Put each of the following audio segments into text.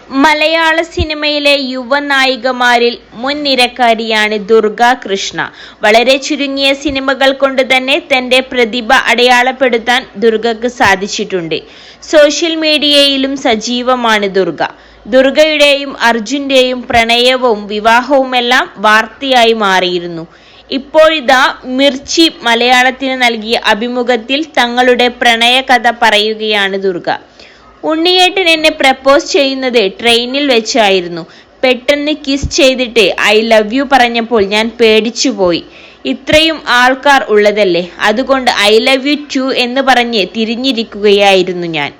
മലയാള സിനിമയിലെ യുവനായികമാരിൽ മുൻനിരക്കാരിയാണ് ദുർഗ കൃഷ്ണ. വളരെ ചുരുങ്ങിയ സിനിമകൾ കൊണ്ട് തന്നെ തന്റെ പ്രതിഭ അടയാളപ്പെടുത്താൻ ദുർഗക്ക് സാധിച്ചിട്ടുണ്ട്. സോഷ്യൽ മീഡിയയിലും സജീവമാണ് ദുർഗ. ദുർഗയുടെയും അർജുന്റെയും പ്രണയവും വിവാഹവുമെല്ലാം വാർത്തയായി മാറിയിരുന്നു. ഇപ്പോഴിതാ മിർച്ചി മലയാളത്തിന് നൽകിയ അഭിമുഖത്തിൽ തങ്ങളുടെ പ്രണയ കഥ പറയുകയാണ് ദുർഗ. ഉണ്ണിയേട്ടൻ എന്നെ പ്രപ്പോസ് ചെയ്യുന്നത് ട്രെയിനിൽ വെച്ചായിരുന്നു. പെട്ടെന്ന് കിസ് ചെയ്തിട്ട് ഐ ലവ് യു പറഞ്ഞപ്പോൾ ഞാൻ പേടിച്ചുപോയി. ഇത്രയും ആൾക്കാർ ഉള്ളതല്ലേ, അതുകൊണ്ട് ഐ ലവ് യു ടു എന്ന് പറഞ്ഞ് തിരിഞ്ഞിരിക്കുകയായിരുന്നു ഞാൻ.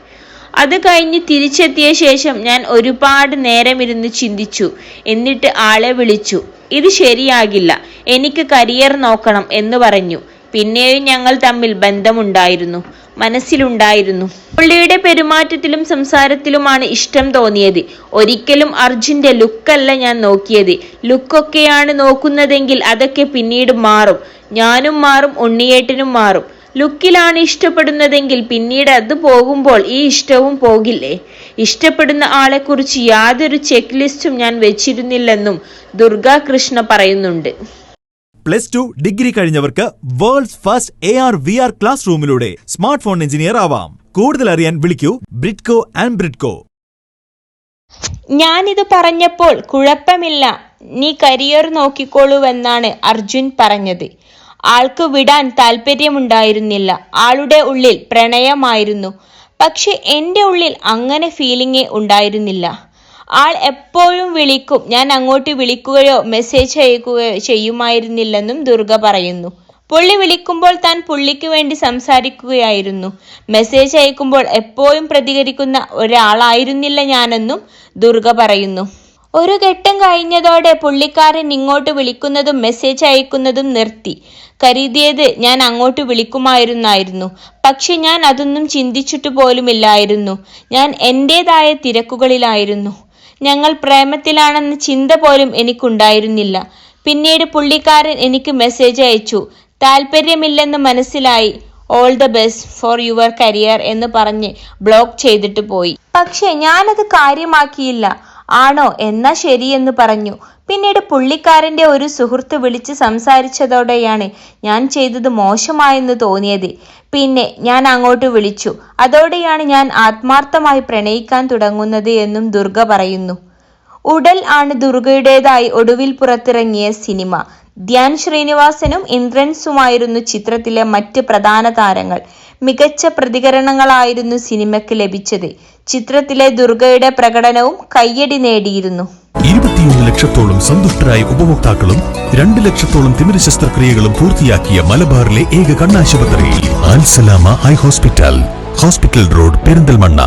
അത് കഴിഞ്ഞ് തിരിച്ചെത്തിയ ശേഷം ഞാൻ ഒരുപാട് നേരമിരുന്ന് ചിന്തിച്ചു. എന്നിട്ട് ആളെ വിളിച്ചു. ഇത് ശരിയാകില്ല, എനിക്ക് കരിയർ നോക്കണം എന്ന് പറഞ്ഞു. പിന്നെയും ഞങ്ങൾ തമ്മിൽ ബന്ധമുണ്ടായിരുന്നു, മനസ്സിലുണ്ടായിരുന്നു. പുള്ളിയുടെ പെരുമാറ്റത്തിലും സംസാരത്തിലുമാണ് ഇഷ്ടം തോന്നിയത്. ഒരിക്കലും അർജുന്റെ ലുക്കല്ല ഞാൻ നോക്കിയത്. ലുക്കൊക്കെയാണ് നോക്കുന്നതെങ്കിൽ അതൊക്കെ പിന്നീട് മാറും. ഞാനും മാറും, ഉണ്ണിയേട്ടനും മാറും. ലുക്കിലാണ് ഇഷ്ടപ്പെടുന്നതെങ്കിൽ പിന്നീട് അത് പോകുമ്പോൾ ഈ ഇഷ്ടവും പോകില്ലേ? ഇഷ്ടപ്പെടുന്ന ആളെക്കുറിച്ച് യാതൊരു ചെക്ക് ലിസ്റ്റും ഞാൻ വെച്ചിരുന്നില്ലെന്നും ദുർഗ കൃഷ്ണ പറയുന്നുണ്ട്. +2 ഡിഗ്രി കഴിഞ്ഞവർക്ക് world's first AR VR class റൂമിലൂടെ സ്മാർട്ട് ഫോൺ എഞ്ചിനീയർ ആവാം. കൂടുതൽ അറിയാൻ വിളിക്കൂ ബ്രിഡ്കോ ആൻഡ് ബ്രിഡ്കോ. ഞാനിത് പറഞ്ഞപ്പോൾ കുഴപ്പമില്ല, നീ കരിയർ നോക്കിക്കോളൂവെന്നാണ് അർജുൻ പറഞ്ഞത്. ആൾക്ക് വിടാൻ താല്പര്യമുണ്ടായിരുന്നില്ല. ആളുടെ ഉള്ളിൽ പ്രണയമായിരുന്നു. പക്ഷെ എൻ്റെ ഉള്ളിൽ അങ്ങനെ ഫീലിംഗേ ഉണ്ടായിരുന്നില്ല. ആൾ എപ്പോഴും വിളിക്കും, ഞാൻ അങ്ങോട്ട് വിളിക്കുകയോ മെസ്സേജ് അയക്കുകയോ ചെയ്യുമായിരുന്നില്ലെന്നും ദുർഗ പറയുന്നു. പുള്ളി വിളിക്കുമ്പോൾ താൻ പുള്ളിക്ക് വേണ്ടി സംസാരിക്കുകയായിരുന്നു. മെസ്സേജ് അയക്കുമ്പോൾ എപ്പോഴും പ്രതികരിക്കുന്ന ഒരാളായിരുന്നില്ല ഞാനെന്നും ദുർഗ പറയുന്നു. ഒരു ഘട്ടം കഴിഞ്ഞതോടെ പുള്ളിക്കാരൻ ഇങ്ങോട്ട് വിളിക്കുന്നതും മെസ്സേജ് അയക്കുന്നതും നിർത്തി. കരുതിയത് ഞാൻ അങ്ങോട്ട് വിളിക്കുമായിരുന്നായിരുന്നു. പക്ഷെ ഞാൻ അതൊന്നും ചിന്തിച്ചിട്ട് പോലുമില്ലായിരുന്നു. ഞാൻ എൻ്റെതായ തിരക്കുകളിലായിരുന്നു. ഞങ്ങൾ പ്രേമത്തിലാണെന്ന ചിന്ത പോലും എനിക്കുണ്ടായിരുന്നില്ല. പിന്നീട് പുള്ളിക്കാരൻ എനിക്ക് മെസ്സേജ് അയച്ചു. താല്പര്യമില്ലെന്ന് മനസ്സിലായി. All the best for your career എന്ന് പറഞ്ഞ് ബ്ലോക്ക് ചെയ്തിട്ട് പോയി. പക്ഷെ ഞാനത് കാര്യമാക്കിയില്ല. ആണോ, എന്നാ ശരിയെന്ന് പറഞ്ഞു. പിന്നീട് പുള്ളിക്കാരൻ്റെ ഒരു സുഹൃത്ത് വിളിച്ച് സംസാരിച്ചതോടെയാണ് ഞാൻ ചെയ്തത് മോശമായെന്ന് തോന്നിയത്. പിന്നെ ഞാൻ അങ്ങോട്ട് വിളിച്ചു. അതോടെയാണ് ഞാൻ ആത്മാർത്ഥമായി പ്രണയിക്കാൻ തുടങ്ങുന്നത് എന്നും ദുർഗ പറയുന്നു. ഉടൽ ആണ് ദുർഗയുടേതായി ഒടുവിൽ പുറത്തിറങ്ങിയ സിനിമ. ധ്യാൻ ശ്രീനിവാസനും ഇന്ദ്രൻസുമായിരുന്നു ചിത്രത്തിലെ മറ്റ് പ്രധാന താരങ്ങൾ. മികച്ച പ്രതികരണങ്ങളായിരുന്നു സിനിമയ്ക്ക് ലഭിച്ചത്. ചിത്രത്തിലെ ദുർഗയുടെ പ്രകടനവും കയ്യടി നേടിയിരുന്നു. 21 ലക്ഷത്തോളം സന്തുഷ്ടരായ ഉപഭോക്താക്കളും 2 ലക്ഷത്തോളം തിമിര ശസ്ത്രക്രിയകളും പൂർത്തിയാക്കിയ മലബാറിലെ ഏക കണ്ണാശുപത്രി അൽ സലാമ ഹൈ ഹോസ്പിറ്റൽ റോഡ്, പെരിന്തൽമണ്ണ.